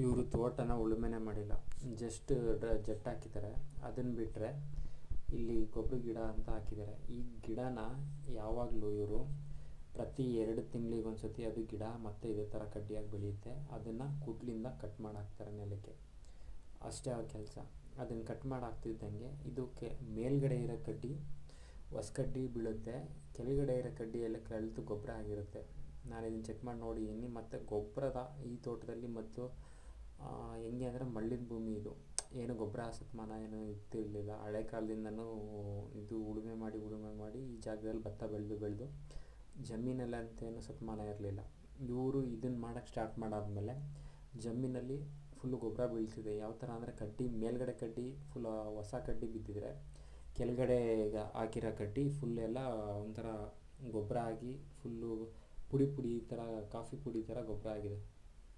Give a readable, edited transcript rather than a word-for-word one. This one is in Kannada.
ಇವರು ತೋಟನ ಉಳುಮೆನೇ ಮಾಡಿಲ್ಲ, ಜಸ್ಟ್ ಜಟ್ಟು ಹಾಕಿದ್ದಾರೆ. ಅದನ್ನು ಬಿಟ್ಟರೆ ಇಲ್ಲಿ ಗೊಬ್ಬರ ಗಿಡ ಅಂತ ಹಾಕಿದ್ದಾರೆ. ಈ ಗಿಡನ ಯಾವಾಗಲೂ ಇವರು ಪ್ರತಿ 2 ತಿಂಗಳಿಗೊಂದು ಸತಿ ಅದು ಗಿಡ ಮತ್ತೆ ಇದೇ ಥರ ಕಡ್ಡಿಯಾಗಿ ಬೆಳೆಯುತ್ತೆ. ಅದನ್ನು ಕುಡ್ಲಿಂದ ಕಟ್ ಮಾಡಿ ಹಾಕ್ತಾರೆ ನೆಲಕ್ಕೆ, ಅಷ್ಟೇ ಆ ಕೆಲಸ. ಅದನ್ನು ಕಟ್ ಮಾಡಿ ಹಾಕ್ತಿದ್ದಂಗೆ ಇದಕ್ಕೆ ಮೇಲ್ಗಡೆ ಇರೋ ಕಡ್ಡಿ ಹೊಸ ಕಡ್ಡಿ ಬೀಳುತ್ತೆ, ಕೆಳಗಡೆ ಇರೋ ಕಡ್ಡಿ ಎಲ್ಲ ಕಳೆದು ಗೊಬ್ಬರ ಆಗಿರುತ್ತೆ. ನಾನು ಇದನ್ನು ಚೆಕ್ ಮಾಡಿ ನೋಡಿದ್ದೀನಿ. ಮತ್ತು ಗೊಬ್ಬರದ ಈ ತೋಟದಲ್ಲಿ ಮತ್ತು ಹೆಂಗೆ ಅಂದರೆ ಮಣ್ಣಿನ ಭೂಮಿ ಇದು, ಏನು ಗೊಬ್ಬರ ಸತ್ಮಾನ ಏನೂ ಇರ್ತಿರಲಿಲ್ಲ. ಹಳೆ ಕಾಲದಿಂದನೂ ಇದು ಉಳುಮೆ ಮಾಡಿ ಈ ಜಾಗದಲ್ಲಿ ಭತ್ತ ಬೆಳೆದು ಜಮೀನಲ್ಲಂತೇನು ಸತ್ಮಾನ ಇರಲಿಲ್ಲ. ಇವರು ಇದನ್ನು ಮಾಡೋಕ್ಕೆ ಸ್ಟಾರ್ಟ್ ಮಾಡಾದ್ಮೇಲೆ ಜಮೀನಲ್ಲಿ ಫುಲ್ಲು ಗೊಬ್ಬರ ಬೀಳ್ತಿದೆ. ಯಾವ ಥರ ಅಂದರೆ ಕಡ್ಡಿ ಮೇಲ್ಗಡೆ ಕಡ್ಡಿ ಫುಲ್ ಹೊಸ ಕಡ್ಡಿ ಬಿದ್ದಿದ್ರೆ ಕೆಳಗಡೆ ಹಾಕಿರೋ ಕಡ್ಡಿ ಫುಲ್ ಎಲ್ಲ ಒಂಥರ ಗೊಬ್ಬರ ಆಗಿ ಫುಲ್ಲು ಪುಡಿ ಥರ ಕಾಫಿ ಪುಡಿ ಥರ ಗೊಬ್ಬರ ಆಗಿದೆ.